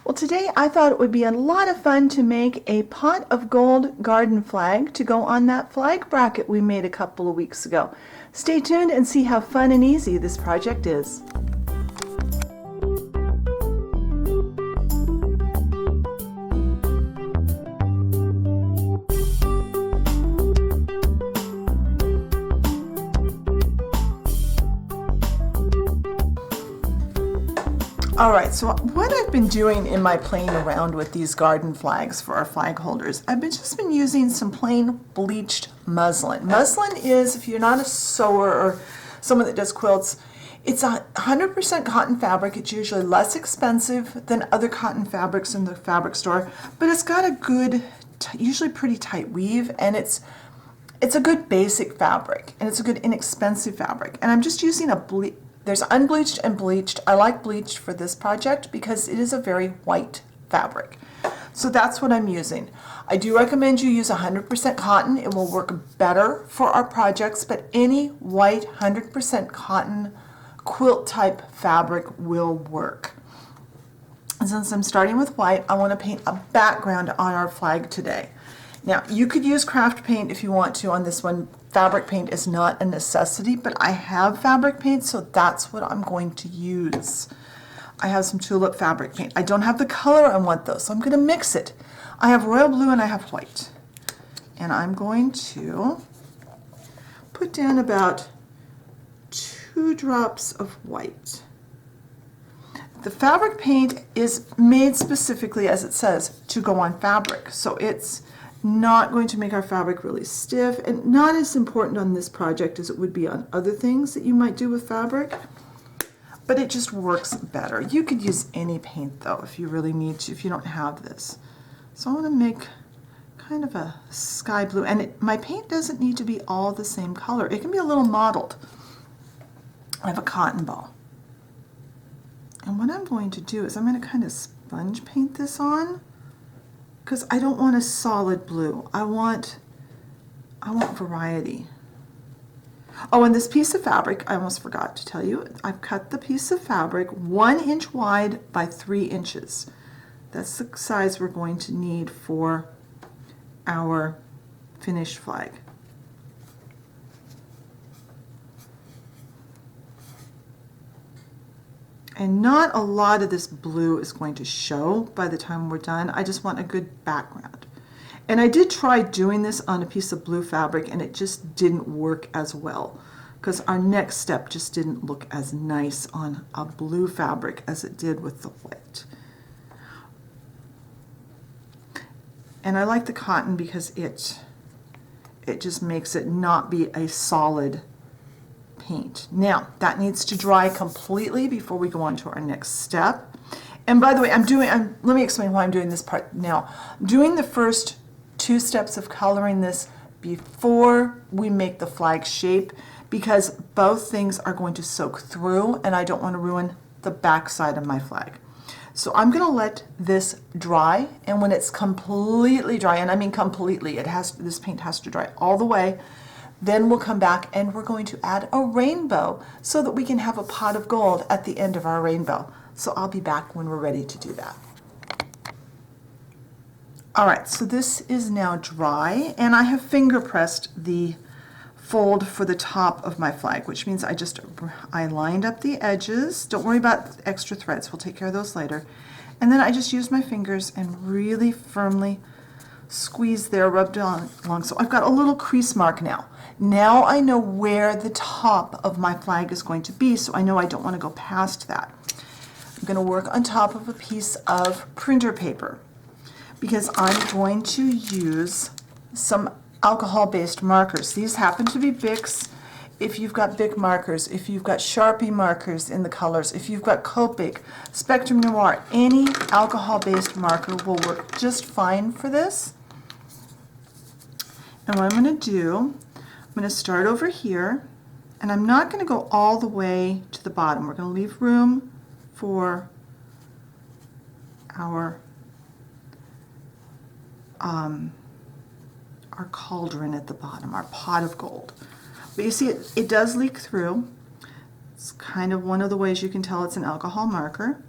Well, today I thought it would be a lot of fun to make a pot of gold garden flag to go on that flag bracket we made a couple of weeks ago. Stay tuned and see how fun and easy this project is. Alright, so what I've been doing in my playing around with these garden flags for our flag holders, I've just been using some plain bleached muslin. Muslin is, if you're not a sewer or someone that does quilts, it's 100% cotton fabric. It's usually less expensive than other cotton fabrics in the fabric store, but it's got a good, usually pretty tight weave, and it's a good basic fabric, and it's a good inexpensive fabric. And I'm just using there's unbleached and bleached. I like bleached for this project because it is a very white fabric. So that's what I'm using. I do recommend you use 100% cotton. It will work better for our projects, but any white 100% cotton quilt type fabric will work. And since I'm starting with white, I want to paint a background on our flag today. Now, you could use craft paint if you want to on this one. Fabric paint is not a necessity, but I have fabric paint, so that's what I'm going to use. I have some tulip fabric paint. I don't have the color I want though, so I'm going to mix it. I have royal blue and I have white. And I'm going to put down about 2 drops of white. The fabric paint is made specifically, as it says, to go on fabric. So it's not going to make our fabric really stiff, and not as important on this project as it would be on other things that you might do with fabric, but it just works better. You could use any paint though if you really need to, if you don't have this. So I want to make kind of a sky blue, and my paint doesn't need to be all the same color. It can be a little mottled. I have a cotton ball, and what I'm going to do is I'm going to kind of sponge paint this on, because I don't want a solid blue. I want variety. Oh, and this piece of fabric, I almost forgot to tell you, I've cut the piece of fabric 1 inch wide by 3 inches. That's the size we're going to need for our finished flag. And not a lot of this blue is going to show by the time we're done. I just want a good background. And I did try doing this on a piece of blue fabric, and it just didn't work as well, because our next step just didn't look as nice on a blue fabric as it did with the white. And I like the cotton because it just makes it not be a solid paint. Now that needs to dry completely before we go on to our next step. And by the way, let me explain why I'm doing this part now. I'm doing the first 2 steps of coloring this before we make the flag shape, because both things are going to soak through and I don't want to ruin the back side of my flag. So I'm going to let this dry, and when it's completely dry, and I mean completely, this paint has to dry all the way. Then we'll come back and we're going to add a rainbow so that we can have a pot of gold at the end of our rainbow. So I'll be back when we're ready to do that. Alright, so this is now dry, and I have finger pressed the fold for the top of my flag, which means I lined up the edges. Don't worry about extra threads, we'll take care of those later. And then I just used my fingers and really firmly squeeze there, rubbed along. So I've got a little crease mark now. Now I know where the top of my flag is going to be, so I know I don't want to go past that. I'm going to work on top of a piece of printer paper because I'm going to use some alcohol-based markers. These happen to be Bics. If you've got Bic markers, if you've got Sharpie markers in the colors, if you've got Copic, Spectrum Noir, any alcohol-based marker will work just fine for this. And what I'm going to do, I'm going to start over here, and I'm not going to go all the way to the bottom. We're going to leave room for our cauldron at the bottom, our pot of gold. But you see it does leak through. It's kind of one of the ways you can tell it's an alcohol marker.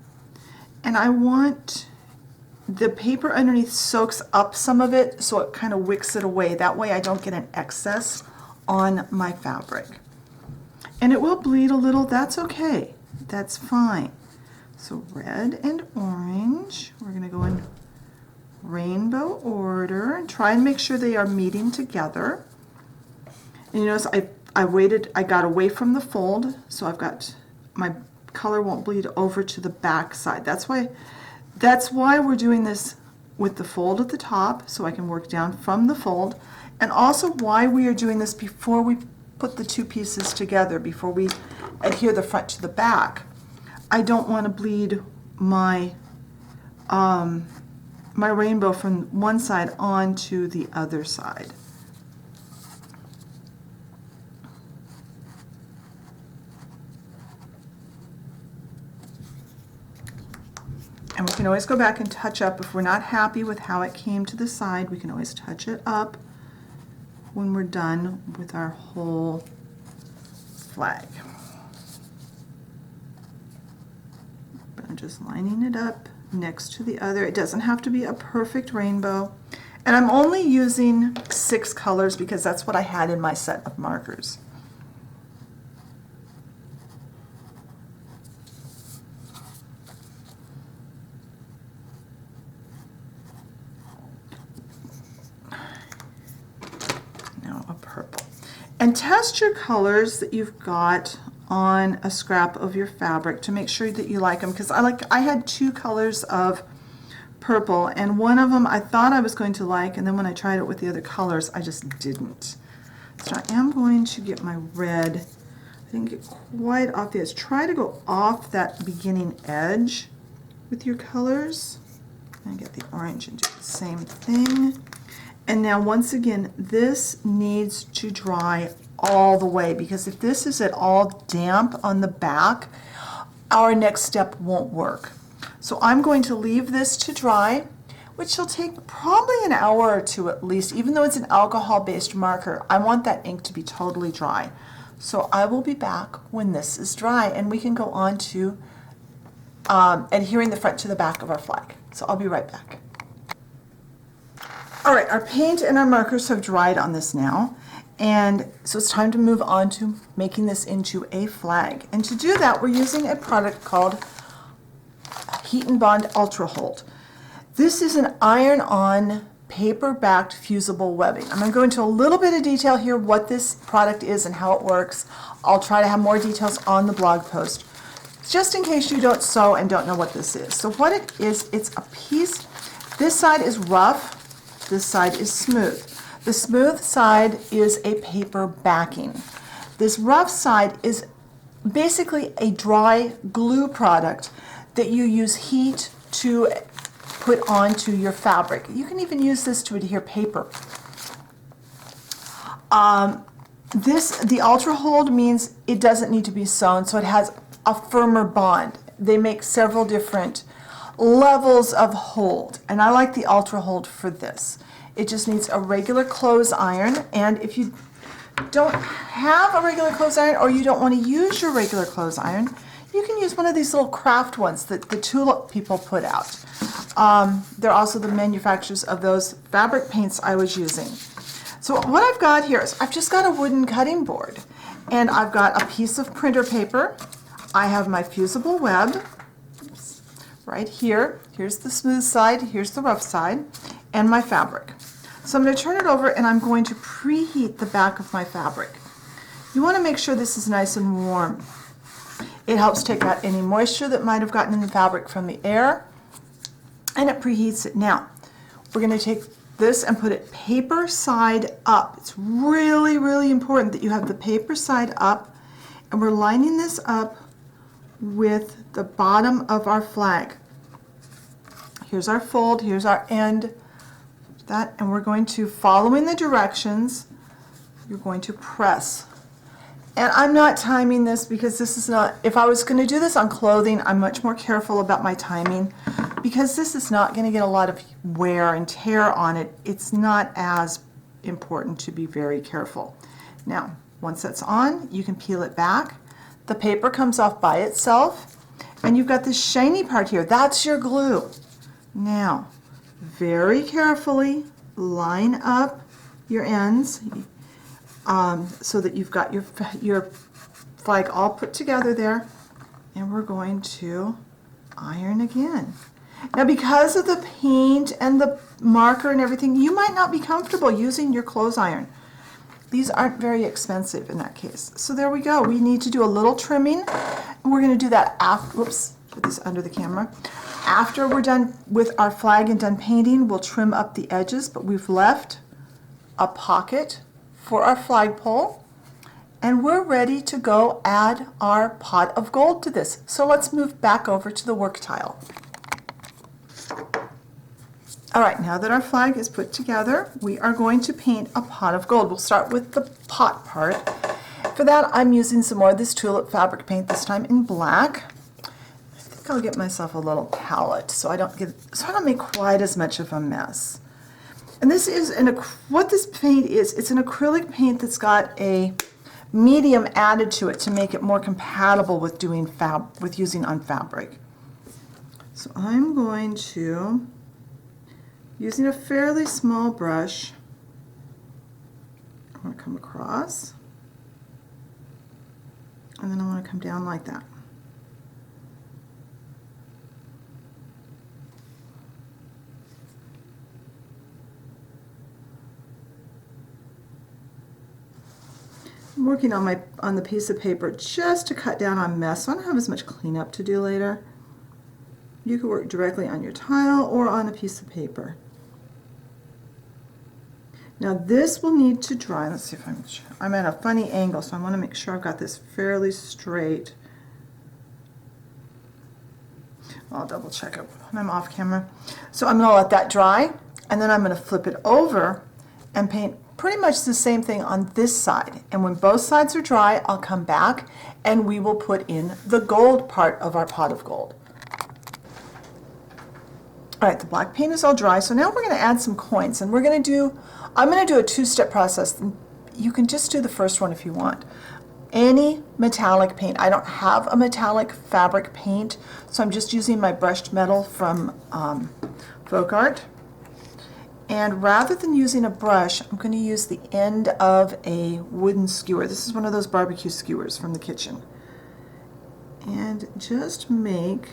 And I want the paper underneath soaks up some of it, so it kind of wicks it away. That way I don't get an excess on my fabric. And it will bleed a little, that's okay. That's fine. So red and orange, we're gonna go in rainbow order and try and make sure they are meeting together. And you notice I got away from the fold, so I've got, my color won't bleed over to the back side. That's why we're doing this with the fold at the top, so I can work down from the fold, and also why we are doing this before we put the two pieces together, before we adhere the front to the back. I don't want to bleed my my rainbow from one side onto the other side. And we can always go back and touch up if we're not happy with how it came to the side. We can always touch it up when we're done with our whole flag. But I'm just lining it up next to the other. It doesn't have to be a perfect rainbow. And I'm only using 6 colors because that's what I had in my set of markers. Purple. And test your colors that you've got on a scrap of your fabric to make sure that you like them, because I had 2 colors of purple, and one of them I thought I was going to like, and then when I tried it with the other colors I just didn't. So I am going to get my red. I didn't get quite off the edge. Try to go off that beginning edge with your colors, and get the orange and do the same thing. And now once again, this needs to dry all the way, because if this is at all damp on the back, our next step won't work. So I'm going to leave this to dry, which will take probably an hour or 2 at least. Even though it's an alcohol-based marker, I want that ink to be totally dry. So I will be back when this is dry, and we can go on to adhering the front to the back of our flag. So I'll be right back. All right, our paint and our markers have dried on this now, and so it's time to move on to making this into a flag. And to do that, we're using a product called Heat and Bond Ultra Hold. This is an iron-on paper-backed fusible webbing. I'm going to go into a little bit of detail here what this product is and how it works. I'll try to have more details on the blog post, just in case you don't sew and don't know what this is. So what it is, it's a piece. This side is rough. This side is smooth. The smooth side is a paper backing. This rough side is basically a dry glue product that you use heat to put onto your fabric. You can even use this to adhere paper. The Ultra Hold means it doesn't need to be sewn, so it has a firmer bond. They make several different levels of hold, and I like the Ultra Hold for this. It just needs a regular clothes iron, and if you don't have a regular clothes iron or you don't want to use your regular clothes iron, you can use one of these little craft ones that the tulip people put out. They're also the manufacturers of those fabric paints I was using. So what I've got here is I've just got a wooden cutting board, and I've got a piece of printer paper. I have my fusible web right here. Here's the smooth side, here's the rough side, and my fabric. So I'm going to turn it over, and I'm going to preheat the back of my fabric. You want to make sure this is nice and warm. It helps take out any moisture that might have gotten in the fabric from the air, and it preheats it. Now, we're going to take this and put it paper side up. It's really, really important that you have the paper side up, and we're lining this up with the bottom of our flag. Here's our fold, here's our end, and we're going to, following the directions, you're going to press. And I'm not timing this because this is not, if I was going to do this on clothing, I'm much more careful about my timing because this is not going to get a lot of wear and tear on it. It's not as important to be very careful. Now, once that's on, you can peel it back. The paper comes off by itself, and you've got this shiny part here. That's your glue. Now, very carefully line up your ends so that you've got your flag all put together there, and we're going to iron again. Now, because of the paint and the marker and everything, you might not be comfortable using your clothes iron. These aren't very expensive in that case. So there we go. We need to do a little trimming, and we're going to do that after. Whoops, put this under the camera. After we're done with our flag and done painting, we'll trim up the edges, but we've left a pocket for our flagpole, and we're ready to go add our pot of gold to this. So let's move back over to the work tile. All right, now that our flag is put together, we are going to paint a pot of gold. We'll start with the pot part. For that, I'm using some more of this tulip fabric paint, this time in black. I think I'll get myself a little palette so I don't make quite as much of a mess. And this is what this paint is. It's an acrylic paint that's got a medium added to it to make it more compatible with using on fabric. So I'm going to, using a fairly small brush, I want to come across, and then I want to come down like that. I'm working on the piece of paper just to cut down on mess, so I don't have as much cleanup to do later. You could work directly on your tile or on a piece of paper. Now this will need to dry. Let's see if I'm at a funny angle, so I want to make sure I've got this fairly straight. I'll double check it when I'm off camera. So I'm going to let that dry, and then I'm going to flip it over and paint pretty much the same thing on this side. And when both sides are dry, I'll come back and we will put in the gold part of our pot of gold. All right, the black paint is all dry, so now we're going to add some coins, and I'm going to do a two-step process. You can just do the first one if you want. Any metallic paint. I don't have a metallic fabric paint, so I'm just using my brushed metal from Folk Art. And rather than using a brush, I'm going to use the end of a wooden skewer. This is one of those barbecue skewers from the kitchen. And just make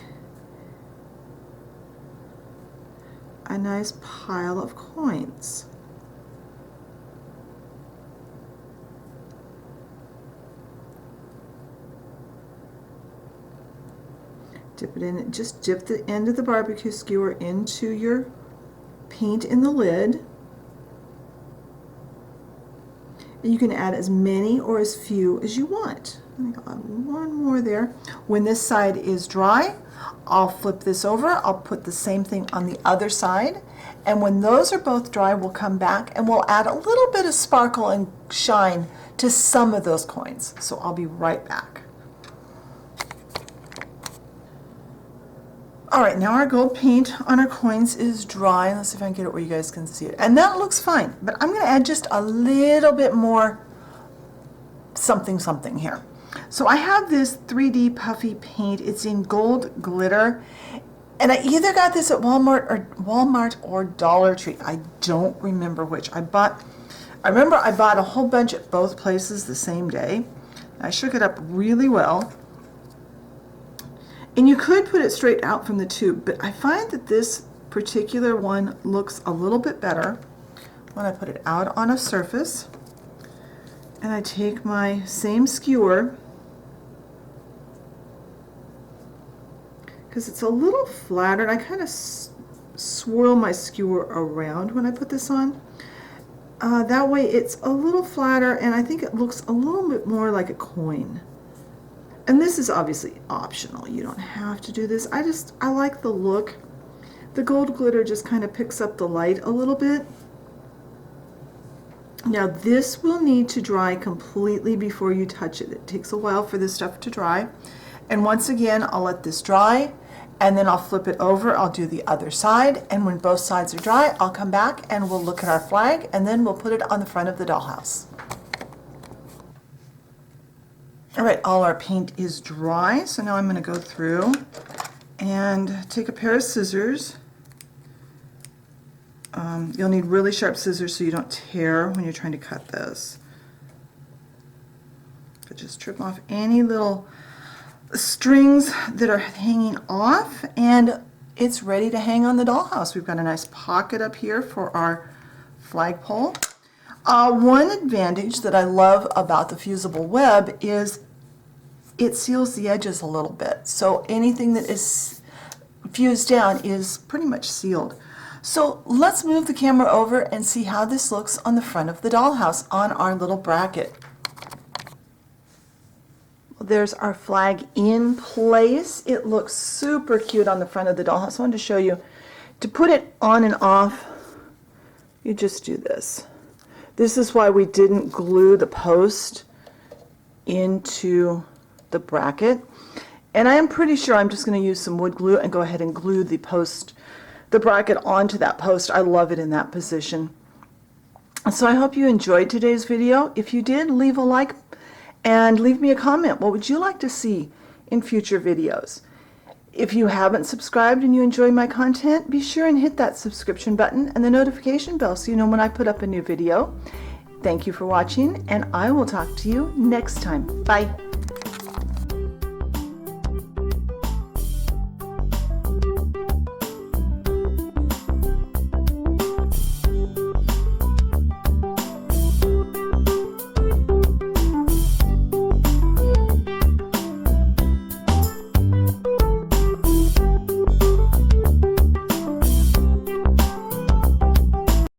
a nice pile of coins. Dip it in, just dip the end of the barbecue skewer into your paint in the lid. And you can add as many or as few as you want. I think I'll add one more there. When this side is dry, I'll flip this over. I'll put the same thing on the other side. And when those are both dry, we'll come back and we'll add a little bit of sparkle and shine to some of those coins. So I'll be right back. All right, now our gold paint on our coins is dry. Let's see if I can get it where you guys can see it. And that looks fine, but I'm going to add just a little bit more something here. So I have this 3D puffy paint. It's in gold glitter, and I either got this at Walmart or Dollar Tree. I don't remember which. I remember I bought a whole bunch at both places the same day. I shook it up really well. And you could put it straight out from the tube, but I find that this particular one looks a little bit better when I put it out on a surface. And I take my same skewer, because it's a little flatter, and I kind of swirl my skewer around when I put this on. That way it's a little flatter, and I think it looks a little bit more like a coin. And this is obviously optional. You don't have to do this. I like the look. The gold glitter just kind of picks up the light a little bit. Now this will need to dry completely before you touch it. It takes a while for this stuff to dry. And once again, I'll let this dry, and then I'll flip it over. I'll do the other side, and when both sides are dry, I'll come back and we'll look at our flag, and then we'll put it on the front of the dollhouse. All right, all our paint is dry, so now I'm going to go through and take a pair of scissors You'll need really sharp scissors so you don't tear when you're trying to cut this. But just trim off any little strings that are hanging off, and it's ready to hang on the dollhouse. We've got a nice pocket up here for our flagpole. One advantage that I love about the fusible web is it seals the edges a little bit. So anything that is fused down is pretty much sealed. So let's move the camera over and see how this looks on the front of the dollhouse on our little bracket. There's our flag in place. It looks super cute on the front of the dollhouse. I wanted to show you. To put it on and off, you just do this. This is why we didn't glue the post into the bracket. And I am pretty sure I'm just going to use some wood glue and go ahead and glue the bracket onto that post. I love it in that position. So I hope you enjoyed today's video. If you did, leave a like and leave me a comment. What would you like to see in future videos? If you haven't subscribed and you enjoy my content, be sure and hit that subscription button and the notification bell so you know when I put up a new video. Thank you for watching, and I will talk to you next time. Bye.